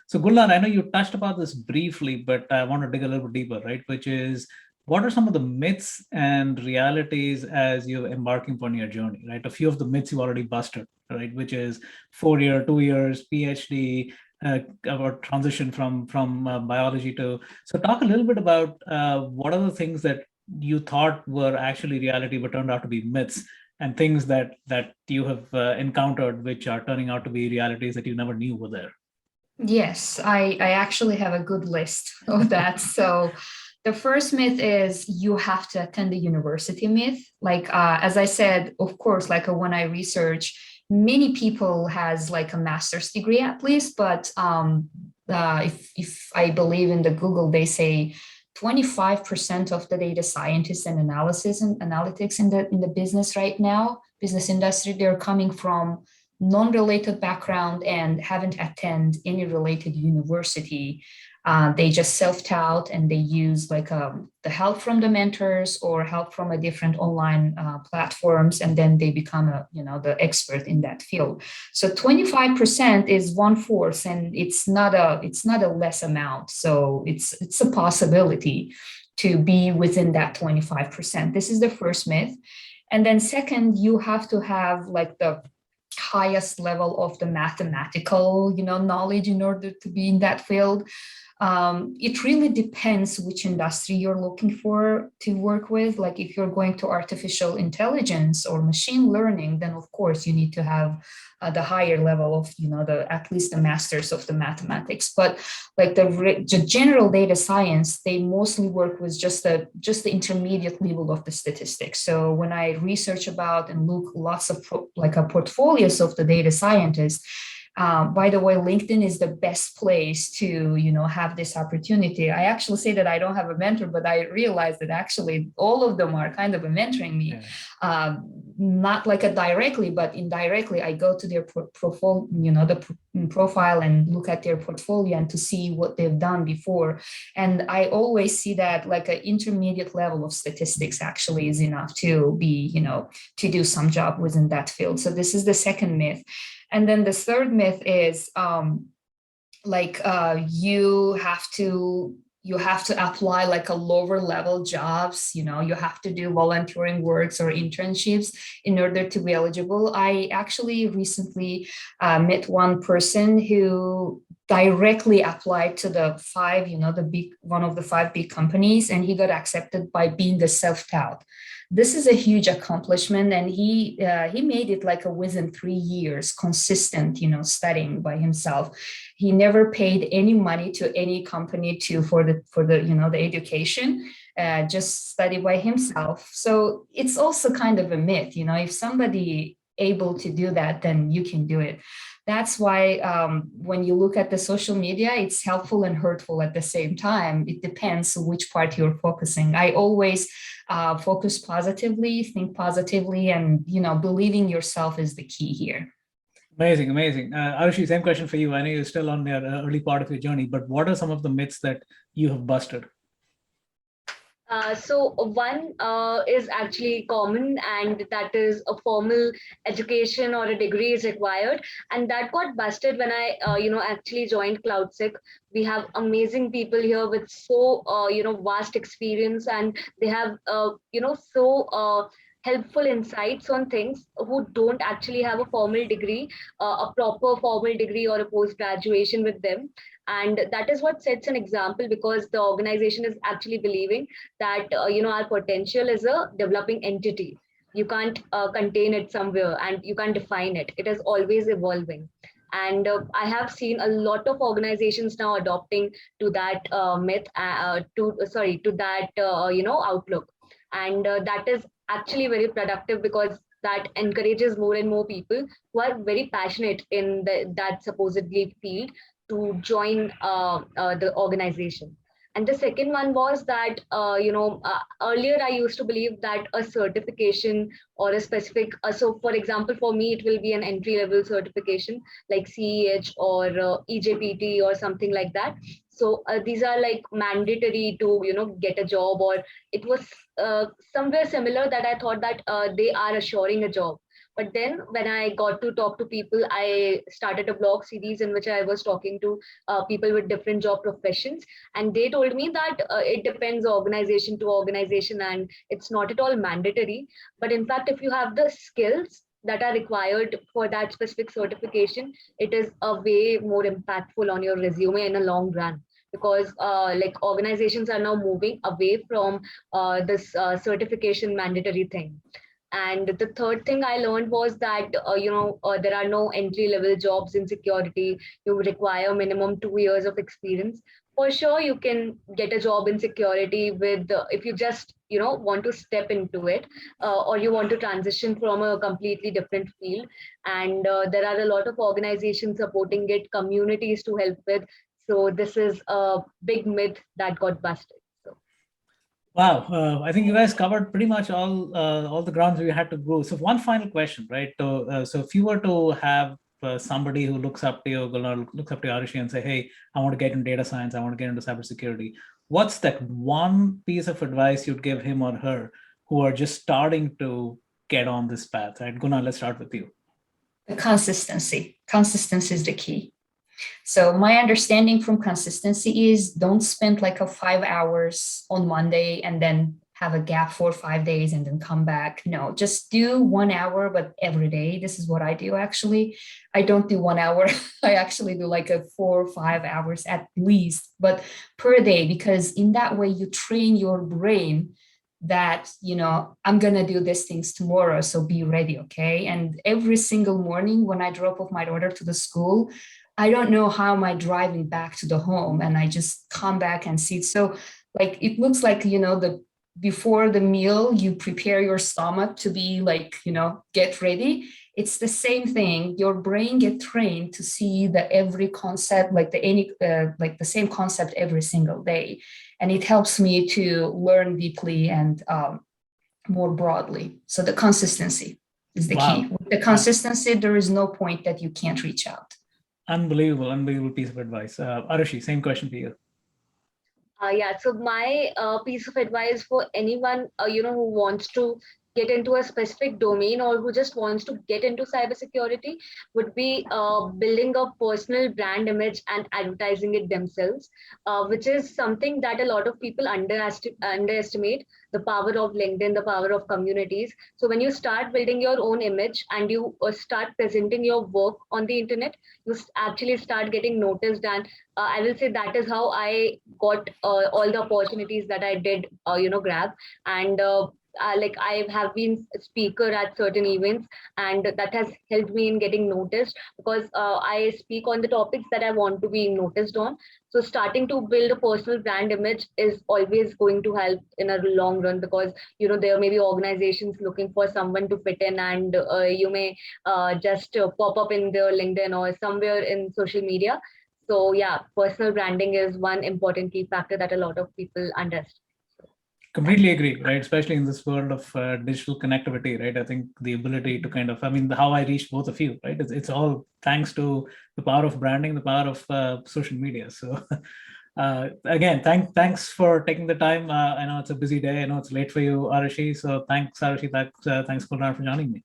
So Gulnad, I know you touched about this briefly, but I want to dig a little bit deeper, right? Which is, what are some of the myths and realities as you're embarking upon your journey, right? A few of the myths you've already busted, right? Which is 4 year, 2 years, PhD, about transition from biology to. So talk a little bit about what are the things that you thought were actually reality but turned out to be myths, and things that you have encountered which are turning out to be realities that you never knew were there. Yes, I actually have a good list of that. So the first myth is you have to attend the university myth. Like as I said, of course, like when I research, many people has like a master's degree at least, but if I believe in the Google, they say 25% of the data scientists and analysis and analytics in the business right now, business industry, they're coming from non-related background and haven't attended any related university. They just self-taught and they use like the help from the mentors or help from a different online platforms, and then they become the expert in that field. So 25% is one fourth, and it's not a less amount. So it's a possibility to be within that 25%. This is the first myth. And then second, you have to have like the highest level of the mathematical knowledge in order to be in that field. It really depends which industry you're looking for to work with. Like if you're going to artificial intelligence or machine learning, then of course you need to have the higher level of the at least the masters of the mathematics. But like the general data science, they mostly work with just the intermediate level of the statistics. So when I research about and look lots of like a portfolios of the data scientists, by the way, LinkedIn is the best place to, have this opportunity. I actually say that I don't have a mentor, but I realize that actually all of them are kind of mentoring me. Yeah. Not like a directly, but indirectly. I go to their profile, profile and look at their portfolio and to see what they've done before. And I always see that like an intermediate level of statistics actually is enough to be, to do some job within that field. So this is the second myth. And then the third myth is you have to apply like a lower level jobs. You have to do volunteering works or internships in order to be eligible. I actually recently met one person who directly applied to the five, the big one of the five big companies, and he got accepted by being a self-taught. This is a huge accomplishment, and he made it like a within 3 years consistent studying by himself. He never paid any money to any company for the education, just study by himself. So it's also kind of a myth. If somebody able to do that, then you can do it. That's why when you look at the social media, it's helpful and hurtful at the same time. It depends which part you're focusing. I always focus positively, think positively, and believing yourself is the key here. Amazing, amazing. Arushi, same question for you. I know you're still on your early part of your journey, but what are some of the myths that you have busted? So one is actually common, and that is a formal education or a degree is required, and that got busted when I, actually joined CloudSec. We have amazing people here with so, vast experience, and they have, so. Helpful insights on things who don't actually have a formal degree, a proper formal degree or a post graduation with them. And that is what sets an example, because the organization is actually believing that our potential is a developing entity. You can't contain it somewhere, and you can't define it. It is always evolving. And I have seen a lot of organizations now adopting to that myth, to that outlook. And that is actually very productive, because that encourages more and more people who are very passionate in that supposedly field to join the organization. And the second one was that, earlier I used to believe that a certification or a specific, so for example, for me, it will be an entry level certification like CEH or EJPT or something like that. So these are like mandatory to, get a job, or it was somewhere similar that I thought that they are assuring a job. But then when I got to talk to people, I started a blog series in which I was talking to people with different job professions. And they told me that it depends organization to organization and it's not at all mandatory. But in fact, if you have the skills that are required for that specific certification, it is a way more impactful on your resume in a long run, because like organizations are now moving away from this certification mandatory thing. And the third thing I learned was that there are no entry level jobs in security. You require minimum 2 years of experience. For sure, you can get a job in security with if you just want to step into it, or you want to transition from a completely different field. And there are a lot of organizations supporting it, communities to help with. So this is a big myth that got busted. So Wow, I think you guys covered pretty much all the grounds we had to go. So one final question, right? So if you were to have somebody who looks up to you, Gulnar, looks up to Arushi and say, "Hey, I want to get into data science. I want to get into cybersecurity." What's that one piece of advice you'd give him or her who are just starting to get on this path? Right, Gunnar, let's start with you. The consistency. Consistency is the key. So my understanding from consistency is don't spend like a 5 hours on Monday and then have a gap for 5 days and then come back. No, just do 1 hour, but every day. This is what I do actually. I don't do 1 hour. I actually do like a 4 or 5 hours at least, but per day, because in that way you train your brain that I'm gonna do these things tomorrow, so be ready. Okay. And every single morning when I drop off my daughter to the school, I don't know how am I driving back to the home, and I just come back and see it. So like it looks like the before the meal you prepare your stomach to be like get ready. It's the same thing. Your brain get trained to see the every concept like the same concept every single day, and it helps me to learn deeply and more broadly. So the consistency is the key. Wow. With the consistency, there is no point that you can't reach out. Unbelievable piece of advice. Arushi, same question for you. yeah, so my piece of advice for anyone who wants to get into a specific domain or who just wants to get into cybersecurity would be building a personal brand image and advertising it themselves, which is something that a lot of people underestimate, the power of LinkedIn, the power of communities. So when you start building your own image and you start presenting your work on the internet, you actually start getting noticed. And I will say that is how I got all the opportunities that I did, grab. And like I have been a speaker at certain events, and that has helped me in getting noticed because I speak on the topics that I want to be noticed on. So starting to build a personal brand image is always going to help in a long run, because there may be organizations looking for someone to fit in, and you may just pop up in their LinkedIn or somewhere in social media. So yeah, personal branding is one important key factor that a lot of people underestimate. Completely agree, right? Especially in this world of digital connectivity, right? I think the ability to how I reached both of you, right? It's all thanks to the power of branding, the power of social media. So again, thanks for taking the time. I know it's a busy day. I know it's late for you, Arushi. So thanks, Arushi. Thanks, Kulnar, for joining me.